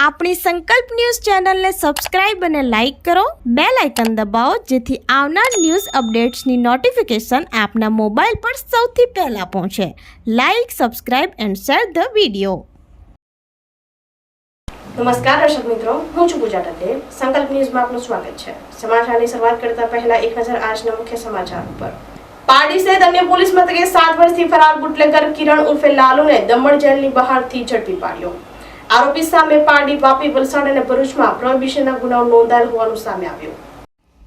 આપણી સંકલ્પ ન્યૂઝ ચેનલને સબસ્ક્રાઇબ અને લાઇક કરો, બેલ આઇકન દબાવો જેથી આવનાર ન્યૂઝ અપડેટ્સની નોટિફિકેશન આપના મોબાઈલ પર સૌથી પહેલા પહોંચે. Like, subscribe and share the video. નમસ્કાર દર્શક મિત્રો, હું છું પૂજા ટંડે. સંકલ્પ ન્યૂઝમાં આપનું સ્વાગત છે. સમાચારની શરૂઆત કરતા પહેલા એક નજર આજના મુખ્ય સમાચાર ઉપર. પારડી સહિત અન્ય પોલીસ મથકે 7 વર્ષથી ફરાર બુટલેગર કિરણ ઉર્ફે લાલુને દમણ જેલની બહારથી ઝડપી પાડ્યો. આરોપી સામે પારડી, વાપી, વલસાડ અને ભરૂચમાં પ્રોહિબિશનના ગુનાઓ નોંધાયેલ હોવાનું સામે આવ્યું.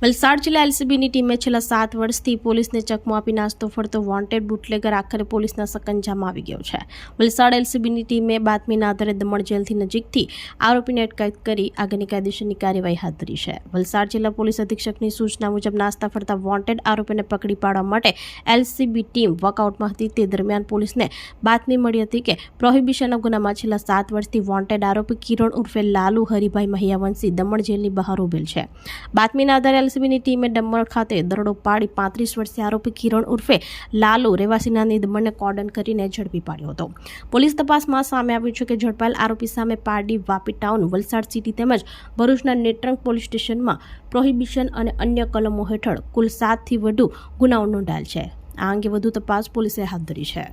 વલસાડ જિલ્લા એલસીબીની ટીમે છેલ્લા 7 વર્ષથી પોલીસને ચકમો આપી નાસ્તો ફરતો વોન્ટેડ બુટલેગર આખરે પોલીસના સકંજામાં આવી ગયો છે. વલસાડ એલસીબીની ટીમે બાતમીના આધારે દમણ જેલથી નજીકથી આરોપીને અટકાયત કરી આગળની કાયદેસરની કાર્યવાહી હાથ ધરી છે. વલસાડ જિલ્લા પોલીસ અધિક્ષકની સૂચના મુજબ નાસ્તા ફરતા વોન્ટેડ આરોપીને પકડી પાડવા માટે એલસીબી ટીમ વર્કઆઉટમાં હતી. તે દરમિયાન પોલીસને બાતમી મળી હતી કે પ્રોહિબિશનના ગુનામાં છેલ્લા 7 વર્ષથી વોન્ટેડ આરોપી કિરણ ઉર્ફે લાલુ હરિભાઈ મહિયાવંશી દમણ જેલની બહાર ઉભેલ છે. બાતમીના આધારે એલસીબીની ટીમે દમણ ખાતે દરોડો પાડી 35 વર્ષીય આરોપી કિરણ ઉર્ફે લાલુ રેવાસીના દમણને કોર્ડન કરીને ઝડપી પાડ્યો હતો. પોલીસ તપાસમાં સામે આવ્યું છે કે ઝડપાયેલ આરોપી સામે પારડી, વાપી ટાઉન, વલસાડ સિટી તેમજ ભરૂચના નેત્રંગ પોલીસ સ્ટેશનમાં પ્રોહિબિશન અને અન્ય કલમો હેઠળ કુલ 7 થી વધુ ગુનાઓ નોંધાયેલ છે. આ અંગે વધુ તપાસ પોલીસે હાથ ધરી છે.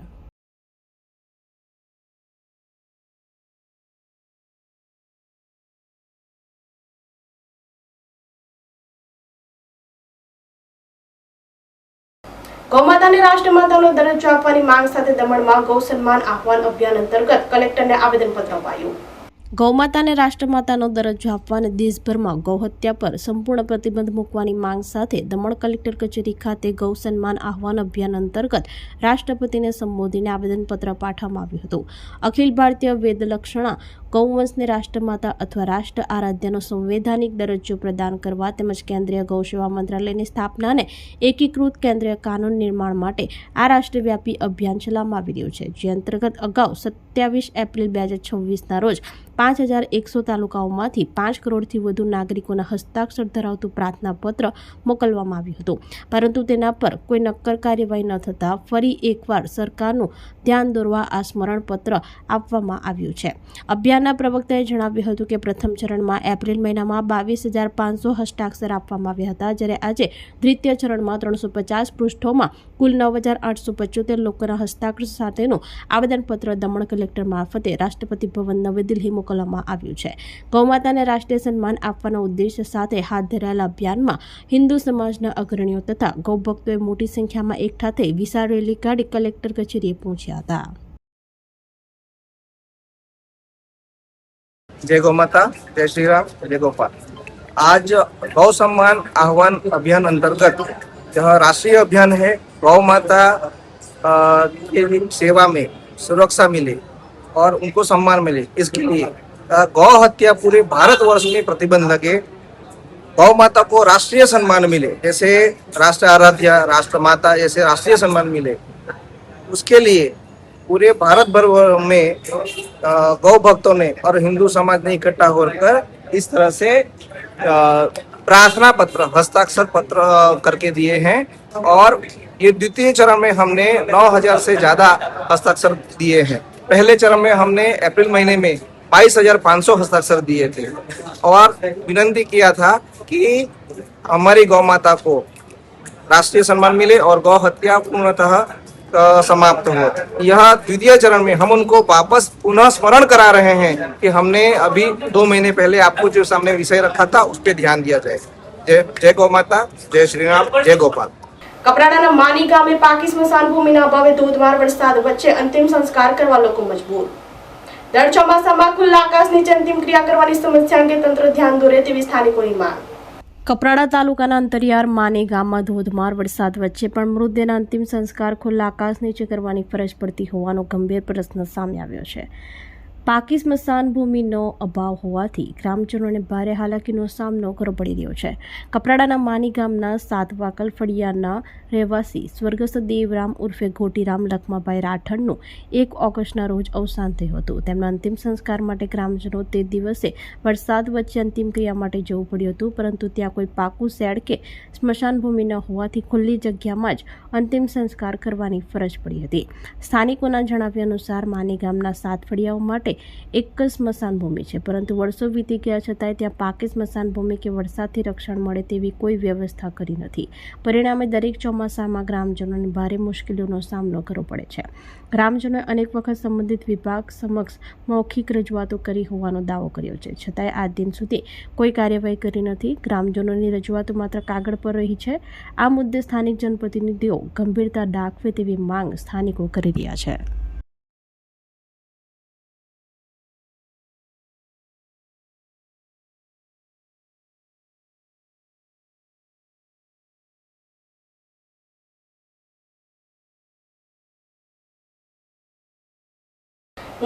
ગૌમાતાને રાષ્ટ્રમાતાનો દરજ્જો આપવાની માંગ સાથે દમણમાં ગૌ સન્માન આહવાન અભિયાન અંતર્ગત કલેક્ટરને આવેદનપત્ર અપાયું. ગૌમાતાને રાષ્ટ્રમાતાનો દરજ્જો આપવા અને દેશભરમાં ગૌહત્યા પર સંપૂર્ણ પ્રતિબંધ મૂકવાની માંગ સાથે દમણ કલેક્ટર કચેરી ખાતે ગૌ સન્માન આહવાન અભિયાન અંતર્ગત રાષ્ટ્રપતિને સંબોધીને આવેદનપત્ર પાઠવવામાં આવ્યું હતું. અખિલ ભારતીય વેદલક્ષણા ગૌવંશને રાષ્ટ્રમાતા અથવા રાષ્ટ્ર આરાધ્યનો સંવૈધાનિક દરજ્જો પ્રદાન કરવા તેમજ કેન્દ્રીય ગૌસેવા મંત્રાલયની સ્થાપના અને એકીકૃત કેન્દ્રીય કાનૂન નિર્માણ માટે આ રાષ્ટ્રવ્યાપી અભિયાન ચલાવવામાં આવી રહ્યું છે. જે અંતર્ગત અગાઉ 27 એપ્રિલ 2026ના રોજ 5100 તાલુકાઓમાંથી 5 કરોડથી વધુ નાગરિકોના હસ્તાક્ષર ધરાવતું પ્રાર્થના પત્ર મોકલવામાં આવ્યું હતું. પરંતુ તેના પર કોઈ નક્કર કાર્યવાહી ન થતાં ફરી એકવાર સરકારનું ધ્યાન દોરવા આ સ્મરણ પત્ર આપવામાં આવ્યું છે. અભિયાનના પ્રવક્તાએ જણાવ્યું હતું કે પ્રથમ ચરણમાં એપ્રિલ મહિનામાં 22,500 હસ્તાક્ષર આપવામાં આવ્યા હતા, જ્યારે આજે દ્વિતીય ચરણમાં 350 પૃષ્ઠોમાં કુલ 9,875 લોકોના હસ્તાક્ષર સાથેનું આવેદનપત્ર દમણ કલેક્ટર મારફતે રાષ્ટ્રપતિ ભવન નવી દિલ્હી મોકલવામાં આવ્યું છે. ગૌમાતાને રાષ્ટ્રીય સન્માન આપવાના ઉદ્દેશ્ય સાથે હાથ ધરાયેલા અભિયાનમાં હિન્દુ સમાજના અગ્રણીઓ તથા ગૌભક્તોએ મોટી સંખ્યામાં એકઠા થઈ વિશાળ રેલી કાઢી કલેક્ટર કચેરીએ પહોંચ્યા હતા. जय गौ माता, जय श्री राम, जय गोपाल. आज गौ सम्मान आह्वान अभियान अंतर्गत यह राष्ट्रीय अभियान है. गौ माता की सेवा में सुरक्षा मिले और उनको सम्मान मिले, इसके लिए गौ हत्या पूरे भारतवर्ष में प्रतिबंध लगे, गौ माता को राष्ट्रीय सम्मान मिले, जैसे राष्ट्र आराध्या, राष्ट्र माता जैसे राष्ट्रीय सम्मान मिले, उसके लिए पूरे भारत भर में गौ भक्तों ने और हिंदू समाज ने इकट्ठा होकर इस तरह से प्रार्थना पत्र, हस्ताक्षर पत्र करके दिए हैं. और ये द्वितीय चरण में हमने 9,000 से ज़्यादा हस्ताक्षर दिए हैं. पहले चरण में हमने अप्रैल महीने में 22,500 हस्ताक्षर दिए थे और विनती किया था कि हमारी गौ माता को राष्ट्रीय सम्मान मिले और गौ हत्या पूर्णतः समाप्त हो. यह द्वितीय चरण में हम उनको वापस पुनः स्मरण करा रहे हैं कि हमने अभी 2 महीने पहले आपको जो सामने विषय रखा था उस पर ध्यान दिया जाए. जय गौ माता, जय श्री राम, जय गोपाल. કપરાડાના માની ગામે પાકી સ્મશાન ભૂમિના અભાવે ધોધમાર વરસાદ વચ્ચે અંતિમ સંસ્કાર કરવા લોકો મજબૂર. દર ચોમાસામાં ખુલ્લા આકાશ નીચે અંતિમ ક્રિયા કરવાની સમસ્યા અંગે તંત્ર ધ્યાન દોરે તેવી સ્થાનિકોની માંગ. કપરાડા તાલુકાના અંતરિયાળ માની ગામમાં ધોધમાર વરસાદ વચ્ચે પણ મૃતદેહના અંતિમ સંસ્કાર ખુલ્લા આકાશ નીચે કરવાની ફરજ પડતી હોવાનો ગંભીર પ્રશ્ન સામે આવ્યો છે. પાકી સ્મશાન ભૂમિનો અભાવ હોવાથી ગ્રામજનોને ભારે હાલાકીનો સામનો કરવો પડી રહ્યો છે. કપરાડાના માની ગામના સાતવાકલ ફળિયાના રહેવાસી સ્વર્ગસ્થ દેવરામ ઉર્ફે ઘોટીરામ લખમાભાઈ રાઠણનું 1 ઓગસ્ટના રોજ અવસાન થયું હતું. તેમના અંતિમ સંસ્કાર માટે ગ્રામજનો તે દિવસે વરસાદ વચ્ચે અંતિમ ક્રિયા માટે જવું પડ્યું હતું, પરંતુ ત્યાં કોઈ પાકું શેડ કે સ્મશાન ભૂમિ ન હોવાથી ખુલ્લી જગ્યામાં જ અંતિમ સંસ્કાર કરવાની ફરજ પડી હતી. સ્થાનિકોના જણાવ્યા અનુસાર માની ગામના 7 ફળિયાઓ માટે એક જ સ્મશાન ભૂમિ છે, પરંતુ વર્ષો વીતી ગયા છતાંય ત્યાં પાકી સ્મશાન ભૂમિ કે વરસાદથી રક્ષણ મળે તેવી કોઈ વ્યવસ્થા કરી નથી. પરિણામે દરેક ચોમાસામાં ગ્રામજનોને ભારે મુશ્કેલીઓનો સામનો કરવો પડે છે. ગ્રામજનોએ અનેક વખત સંબંધિત વિભાગ સમક્ષ મૌખિક રજૂઆતો કરી હોવાનો દાવો કર્યો છે, છતાંય આજ દિન સુધી કોઈ કાર્યવાહી કરી નથી. ગ્રામજનોની રજૂઆતો માત્ર કાગળ પર રહી છે. આ મુદ્દે સ્થાનિક જનપ્રતિનિધિઓ ગંભીરતા દાખવે તેવી માંગ સ્થાનિકો કરી રહ્યા છે.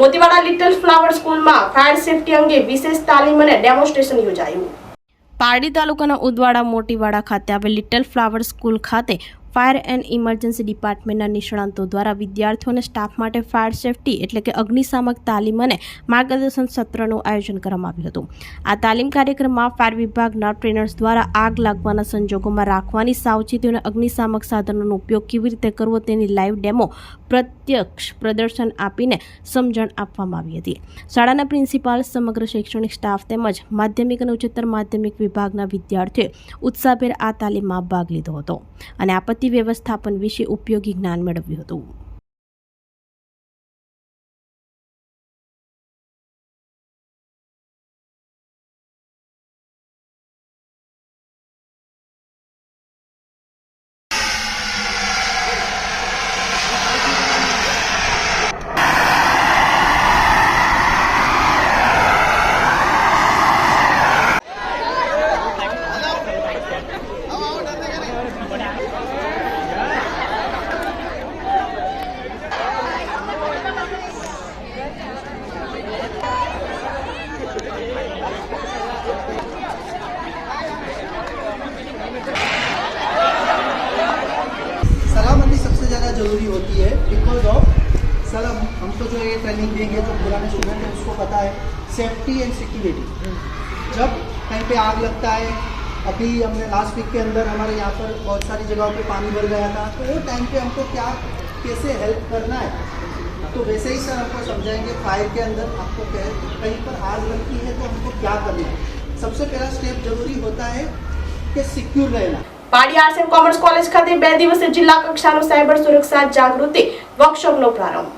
મોતીવાડા લિટલ ફ્લાવર સ્કૂલમાં ફાયર સેફટી અંગે વિશેષ તાલીમ અને ડેમોન્સ્ટ્રેશન યોજાયું. પારડી તાલુકાના ઉદવાડા મોતીવાડા ખાતે આવેલ લિટલ ફ્લાવર સ્કૂલ ખાતે ફાયર એન્ડ ઇમરજન્સી ડિપાર્ટમેન્ટના નિષ્ણાંતો દ્વારા વિદ્યાર્થીઓ અને સ્ટાફ માટે ફાયર સેફટી એટલે કે અગ્નિશામક તાલીમ અને માર્ગદર્શન સત્રનું આયોજન કરવામાં આવ્યું હતું. આ તાલીમ કાર્યક્રમમાં ફાયર વિભાગના ટ્રેનર્સ દ્વારા આગ લાગવાના સંજોગોમાં રાખવાની સાવચેતીઓ અને અગ્નિશામક સાધનોનો ઉપયોગ કેવી રીતે કરવો તેની લાઈવ ડેમો પ્રત્યક્ષ પ્રદર્શન આપીને સમજણ આપવામાં આવી હતી. શાળાના પ્રિન્સિપાલ, સમગ્ર શૈક્ષણિક સ્ટાફ તેમજ માધ્યમિક અને ઉચ્ચતર માધ્યમિક વિભાગના વિદ્યાર્થીઓએ ઉત્સાહભેર આ તાલીમમાં ભાગ લીધો હતો અને આપત્તિ વ્યવસ્થાપન વિશે ઉપયોગી જ્ઞાન મેળવ્યું હતું. सलामती सबसे ज़्यादा ज़रूरी होती है बिकॉज ऑफ सलाम हमको जो ये ट्रेनिंग देंगे जो पुराने स्टूडेंट हैं उसको पता है सेफ्टी एंड सिक्योरिटी. जब कहीं पे आग लगता है, अभी हमने लास्ट वीक के अंदर हमारे यहाँ पर बहुत सारी जगहों पे पानी भर गया था, तो वो टाइम पे हमको क्या कैसे हेल्प करना है, तो वैसे ही सर हमको समझाएंगे. फायर के अंदर आपको कहीं पर आग लगती है तो हमको क्या करना है. सबसे पहला स्टेप जरूरी होता है कि सिक्योर रहना. Pardi arts and commerce college ખાતે 2 દિવસીય જિલ્લા કક્ષાનો સાયબર સુરક્ષા જાગૃતિ વર્કશોપનો પ્રારંભ.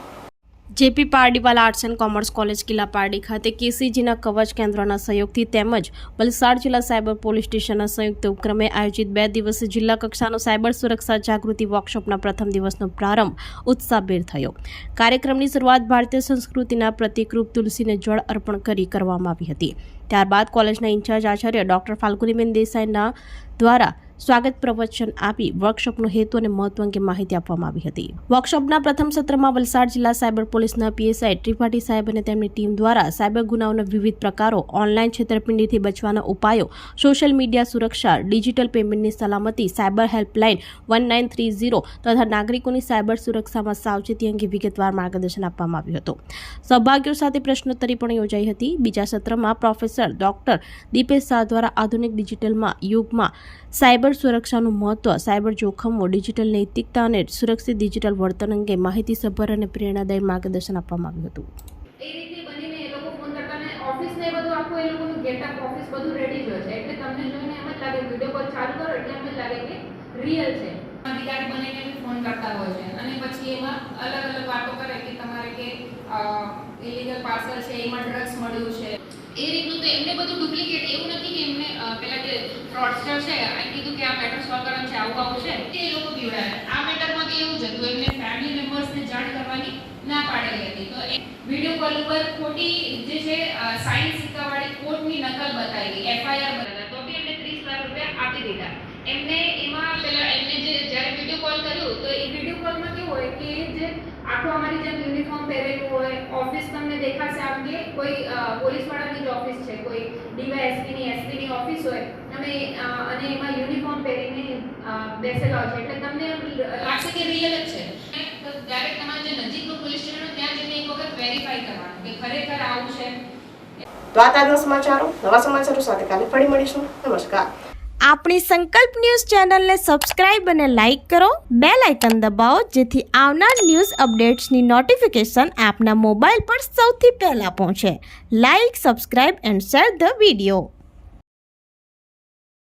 JP Pardiwala arts and commerce college કિલ્લા પારડી ખાતે કેસીજીના કવચ કેન્દ્રના સહયોગથી તેમજ વલસાડ જિલ્લા સાયબર પોલીસ સ્ટેશનના સંયુક્ત ઉપક્રમે આયોજિત 2 દિવસીય જિલ્લા કક્ષાનો સાયબર સુરક્ષા જાગૃતિ વર્કશોપના પ્રથમ દિવસનો પ્રારંભ ઉત્સાહભેર થયો. કાર્યક્રમની શરૂઆત ભારતીય સંસ્કૃતિના પ્રતિકરૂપ તુલસીને જળ અર્પણ કરી કરવામાં આવી હતી. ત્યારબાદ કોલેજના ઇન્ચાર્જ આચાર્ય ડોક્ટર ફાલ્ગુનીબેન દેસાઈના દ્વારા સ્વાગત પ્રવચન આપી વર્કશોપનો હેતુ અને મહત્વ અંગે માહિતી આપવામાં આવી હતી. વર્કશોપના પ્રથમ સત્રમાં વલસાડ જિલ્લા સાયબર પોલીસના પીએસઆઈ ત્રિપાઠી સાહેબ અને તેમની ટીમ દ્વારા સાયબર ગુનાઓના વિવિધ પ્રકારો, ઓનલાઈન છેતરપિંડીથી બચવાના ઉપાયો, સોશિયલ મીડિયા સુરક્ષા, ડિજિટલ પેમેન્ટની સલામતી, સાયબર હેલ્પલાઇન 1930 તથા નાગરિકોની સાયબર સુરક્ષામાં સાવચેતી અંગે વિગતવાર માર્ગદર્શન આપવામાં આવ્યું હતું. સહભાગીઓ સાથે પ્રશ્નોત્તરી પણ યોજાઈ હતી. બીજા સત્રમાં પ્રોફેસર ડોક્ટર દીપેશ શાહ દ્વારા આધુનિક ડિજિટલમાં યુગમાં સાયબર સુરક્ષાનું મહત્વ, સાયબર જોખમો, ડિજિટલ નૈતિકતા અને સુરક્ષિત ડિજિટલ વર્તન અંગે માહિતીસભર અને પ્રેરણાદાયી માર્ગદર્શન આપવામાં આવ્યું હતું. એ રીતે બનીને એ લોકો ફોન કરતા ને ઓફિસ ને બધું આખું એ લોકોનું ગેટઅપ ઓફિસ બધું રેડી જ હોય છે, એટલે તમને જોઈને એમ જ લાગે, વિડીયો કોલ ચાલુ કરો એટલે એમ જ લાગે કે રિયલ છે. અધિકારી બનીને બી ફોન કરતા હોય છે અને પછી એમાં અલગ અલગ વાતો કરે કે તમારે કે ઇલીગલ પાર્સલ છે, એમાં ડ્રગ્સ મળ્યું છે, એ રીતનું. તો એમને બધું ડુપ્લિકેટ, એવું નથી કે એમને પેલા જે ફ્રોડસ્ટર છે આ કીધું કે આ મેટર સોલ્વ કરવાનું છે, આવું છે, તે લોકો બીવડાવે. આ મેટરમાં બી એવું જ હતું, એમને ફેમિલી મેમ્બર્સને જાણ કરવાની ના પાડેલી હતી. તો એ વિડીયો કોલ ઉપર ખોટી જે છે સાઇન સિક્કાવાળી કોર્ટની નકલ બતાવી, એફઆઈઆર બતાવ્યા, તો બી એમને 30 લાખ રૂપિયા આપી દીધા. એમને એમાં પેલા એમને જે જ્યારે વિડીયો કોલ કર્યું તો એ વિડીયો કોલમાં કેવું હોય કે જે આખું અમારી જેમ યુનિફોર્મ પહેરેલું હોય, ઓફિસ તમને દેખાશે આમ કે કોઈ પોલીસવાળાની જ ઓફિસ છે, કોઈ ડીવાયએસપીની એસપીની ઓફિસ હોય અને એમાં યુનિફોર્મ પહેરીને બેસેલા હોય છે, એટલે તમને લાગશે કે રિયલ જ છે. તો ડાયરેક્ટ તમારે જે નજીકનું પોલીસ સ્ટેશન ત્યાં જઈને એક વખત વેરીફાઈ કરવાનું કે ખરેખર આવું છે. તો આ તાજના સમાચારો, નવા સમાચારો સાથે કાલે ફરી મળીશું. નમસ્કાર. આપણી સંકલ્પ ન્યૂઝ ચેનલને સબસ્ક્રાઇબ અને લાઇક કરો, બેલ આઇકન દબાવો જેથી આવનાર ન્યૂઝ અપડેટ્સની નોટિફિકેશન આપના મોબાઈલ પર સૌથી પહેલા પહોંચે. Like, subscribe and share the video.